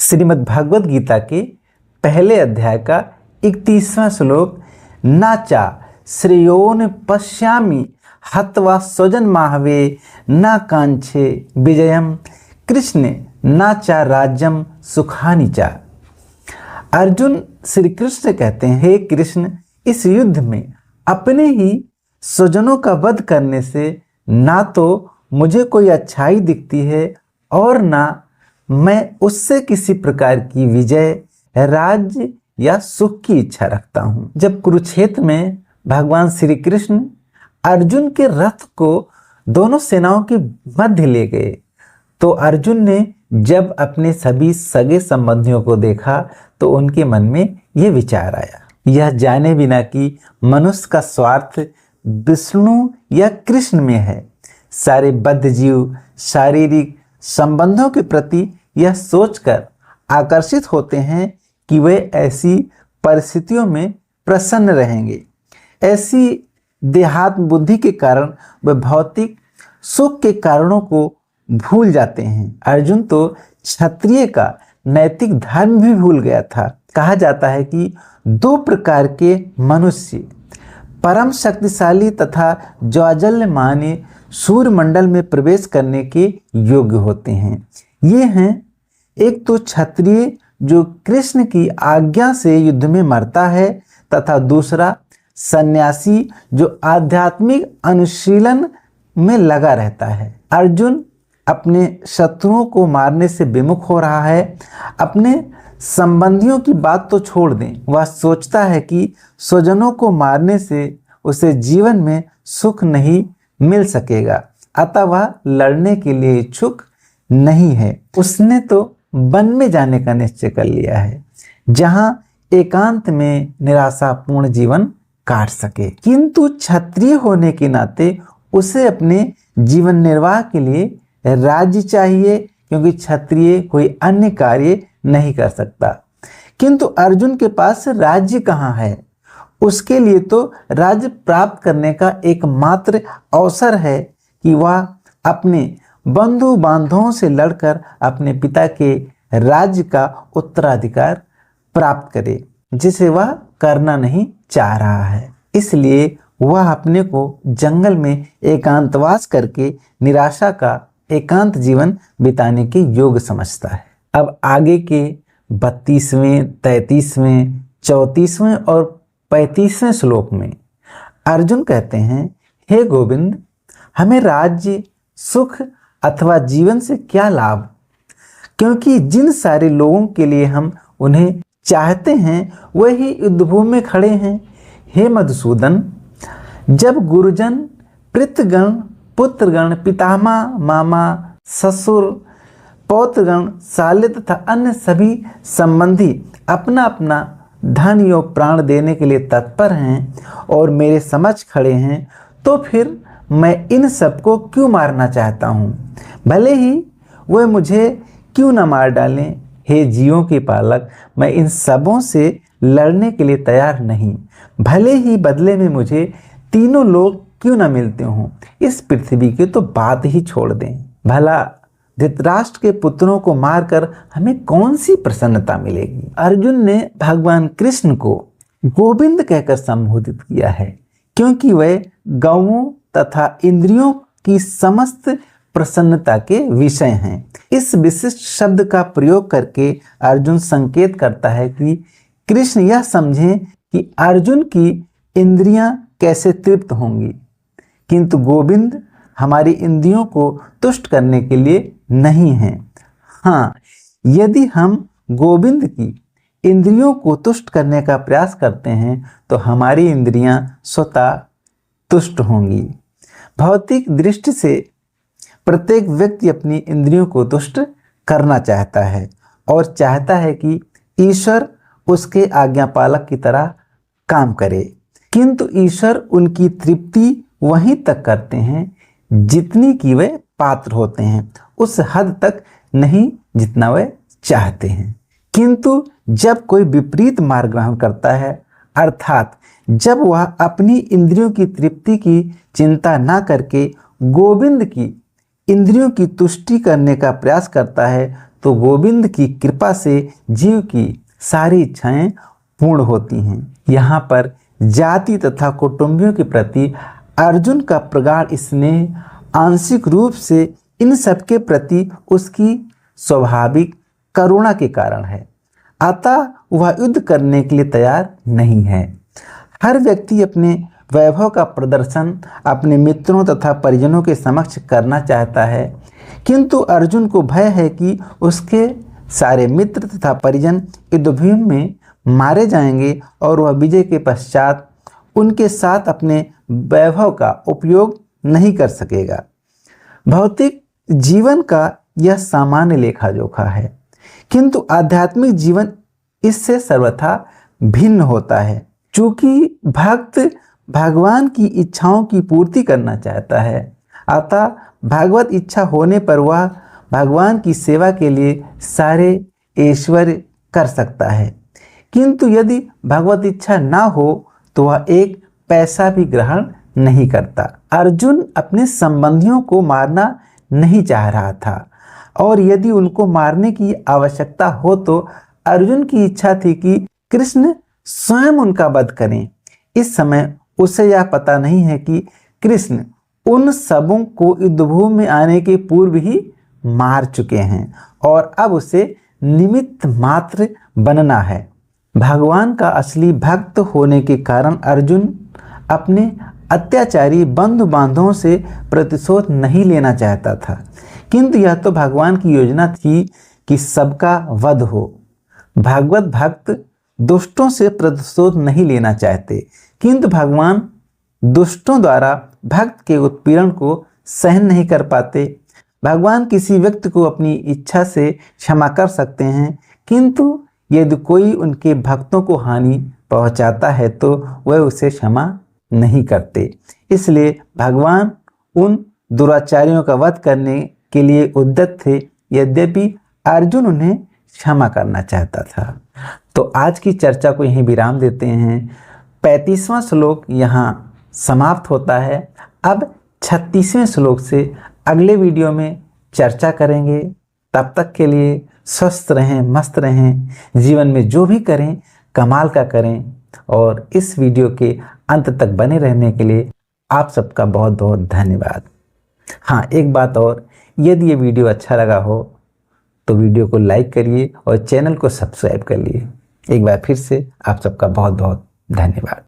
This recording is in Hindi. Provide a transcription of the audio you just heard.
श्रीमद् भागवत गीता के पहले अध्याय का 31वां श्लोक, नाचा श्रेयोन पश्यामि हत्वा स्वजन माहवे न कांक्षे विजयम कृष्ण नाचा राज्यम सुखानि चा। अर्जुन श्री कृष्ण कहते हैं, हे कृष्ण, इस युद्ध में अपने ही स्वजनों का वध करने से ना तो मुझे कोई अच्छाई दिखती है और ना मैं उससे किसी प्रकार की विजय, राज्य या सुख की इच्छा रखता हूं। जब कुरुक्षेत्र में भगवान श्री कृष्ण अर्जुन के रथ को दोनों सेनाओं के मध्य ले गए तो अर्जुन ने जब अपने सभी सगे संबंधियों को देखा तो उनके मन में यह विचार आया, यह जाने बिना कि मनुष्य का स्वार्थ विष्णु या कृष्ण में है। सारे बद्ध जीव शारीरिक संबंधों के प्रति यह सोचकर आकर्षित होते हैं कि वे ऐसी परिस्थितियों में प्रसन्न रहेंगे। ऐसी देहात्म बुद्धि के कारण वे भौतिक सुख के कारणों को भूल जाते हैं। अर्जुन तो क्षत्रिय का नैतिक धर्म भी भूल गया था। कहा जाता है कि दो प्रकार के मनुष्य परम शक्तिशाली तथा ज्वाज्वल्यमान सूर्यमंडल में प्रवेश करने के योग्य होते हैं। ये हैं, एक तो क्षत्रिय जो कृष्ण की आज्ञा से युद्ध में मरता है तथा दूसरा सन्यासी जो आध्यात्मिक अनुशीलन में लगा रहता है। अर्जुन अपने शत्रुओं को मारने से विमुख हो रहा है। अपने संबंधियों की बात तो छोड़ दें, वह सोचता है कि स्वजनों को मारने से उसे जीवन में सुख नहीं मिल सकेगा, अतः वह लड़ने के लिए इच्छुक नहीं है। उसने तो वन में जाने का निश्चय कर लिया है, जहां एकांत में निराशापूर्ण जीवन काट सके। किंतु क्षत्रिय होने के नाते उसे अपने जीवन निर्वाह के लिए राज्य चाहिए, क्योंकि क्षत्रिय कोई अन्य कार्य नहीं कर सकता। किंतु अर्जुन के पास राज्य कहाँ है? उसके लिए तो राज्य प्राप्त करने का एकमात्र अवसर है कि वह अपने बंधु बांधवों से लड़कर अपने पिता के राज्य का उत्तराधिकार प्राप्त करे, जिसे वह करना नहीं चाह रहा है। इसलिए वह अपने को जंगल में एकांतवास करके निराशा का एकांत जीवन बिताने के योग्य समझता है। अब आगे के 32वें, 33वें, 34वें और 35वें श्लोक में अर्जुन कहते हैं, हे गोविंद, हमें राज्य, सुख अथवा जीवन से क्या लाभ, क्योंकि जिन सारे लोगों के लिए हम उन्हें चाहते हैं वही युद्धभूमि में खड़े हैं। हे मधुसूदन, जब गुरुजन, पितृगण, पुत्रगण, पितामह, मामा, ससुर, पौत्रगण, साले तथा अन्य सभी संबंधी अपना अपना धन या प्राण देने के लिए तत्पर हैं और मेरे समक्ष खड़े हैं, तो फिर मैं इन सबको क्यों मारना चाहता हूँ? भले ही वे मुझे क्यों न मार डालें। हे जीवों के पालक, मैं इन सबों से लड़ने के लिए तैयार नहीं, भले ही बदले में मुझे तीनों लोग क्यों न मिलते हों। इस पृथ्वी की तो बात ही छोड़ दें। भला धृतराष्ट्र के पुत्रों को मारकर हमें कौन सी प्रसन्नता मिलेगी? अर्जुन ने भगवान कृष्ण को गोविंद कहकर संबोधित किया है, क्योंकि वे गौओं तथा इंद्रियों की समस्त प्रसन्नता के विषय हैं। इस विशिष्ट शब्द का प्रयोग करके अर्जुन संकेत करता है कि कृष्ण यह समझें कि अर्जुन की इंद्रियां कैसे तृप्त होंगी, किंतु गोविंद हमारी इंद्रियों को तुष्ट करने के लिए नहीं हैं। हाँ, यदि हम गोविंद की इंद्रियों को तुष्ट करने का प्रयास करते हैं तो हमारी इंद्रियां स्वतः तुष्ट होंगी। भौतिक दृष्टि से प्रत्येक व्यक्ति अपनी इंद्रियों को तुष्ट करना चाहता है और चाहता है कि ईश्वर उसके आज्ञापालक की तरह काम करे, किंतु ईश्वर उनकी तृप्ति वहीं तक करते हैं जितनी की वे पात्र होते हैं, उस हद तक नहीं जितना वे चाहते हैं। किंतु जब कोई विपरीत मार्ग ग्रहण करता है, अर्थात जब वह अपनी इंद्रियों की तृप्ति की चिंता न करके गोविंद की इंद्रियों की तुष्टि करने का प्रयास करता है, तो गोविंद की कृपा से जीव की सारी इच्छाएं पूर्ण होती हैं। यहाँ पर जाति तथा कुटुंबियों के प्रति अर्जुन का प्रगाढ़ स्नेह आंशिक रूप से इन सबके प्रति उसकी स्वाभाविक करुणा के कारण है, अतः वह युद्ध करने के लिए तैयार नहीं है। हर व्यक्ति अपने वैभव का प्रदर्शन अपने मित्रों तथा परिजनों के समक्ष करना चाहता है, किंतु अर्जुन को भय है कि उसके सारे मित्र तथा परिजन युद्धभूमि में मारे जाएंगे और वह विजय के पश्चात उनके साथ अपने वैभव का उपयोग नहीं कर सकेगा। भौतिक जीवन का यह सामान्य लेखा जोखा है, किंतु आध्यात्मिक जीवन इससे सर्वथा भिन्न होता है। चूंकि भक्त भगवान की इच्छाओं की पूर्ति करना चाहता है, अतः भगवत इच्छा होने पर वह भगवान की सेवा के लिए सारे ऐश्वर्य कर सकता है, किंतु यदि भगवत इच्छा ना हो तो वह एक पैसा भी ग्रहण नहीं करता। अर्जुन अपने संबंधियों को मारना नहीं चाह रहा था, और यदि उनको मारने की आवश्यकता हो तो अर्जुन की इच्छा थी कि कृष्ण स्वयं उनका वध करें। इस समय उसे यह पता नहीं है कि कृष्ण उन सबों को युद्धभूमि में आने के पूर्व ही मार चुके हैं और अब उसे निमित्त मात्र बनना है। भगवान का असली भक्त होने के कारण अर्जुन अपने अत्याचारी बंधु बांधवों से प्रतिशोध नहीं लेना चाहता था, किंतु यह तो भगवान की योजना थी कि सबका वध हो। भागवत भक्त दुष्टों से प्रतिशोध नहीं लेना चाहते, किंतु भगवान दुष्टों द्वारा भक्त के उत्पीड़न को सहन नहीं कर पाते। भगवान किसी व्यक्ति को अपनी इच्छा से क्षमा कर सकते हैं, किंतु यदि कोई उनके भक्तों को हानि पहुंचाता है तो वह उसे क्षमा नहीं करते। इसलिए भगवान उन दुराचारियों का वध करने के लिए उद्यत थे, यद्यपि अर्जुन उन्हें क्षमा करना चाहता था। तो आज की चर्चा को यहीं विराम देते हैं। 35वां श्लोक यहाँ समाप्त होता है। अब 36वें श्लोक से अगले वीडियो में चर्चा करेंगे। तब तक के लिए स्वस्थ रहें, मस्त रहें, जीवन में जो भी करें कमाल का करें, और इस वीडियो के अंत तक बने रहने के लिए आप सबका बहुत बहुत धन्यवाद। हाँ, एक बात और, यदि ये वीडियो अच्छा लगा हो तो वीडियो को लाइक करिए और चैनल को सब्सक्राइब कर लिए। एक बार फिर से आप सबका बहुत बहुत धन्यवाद।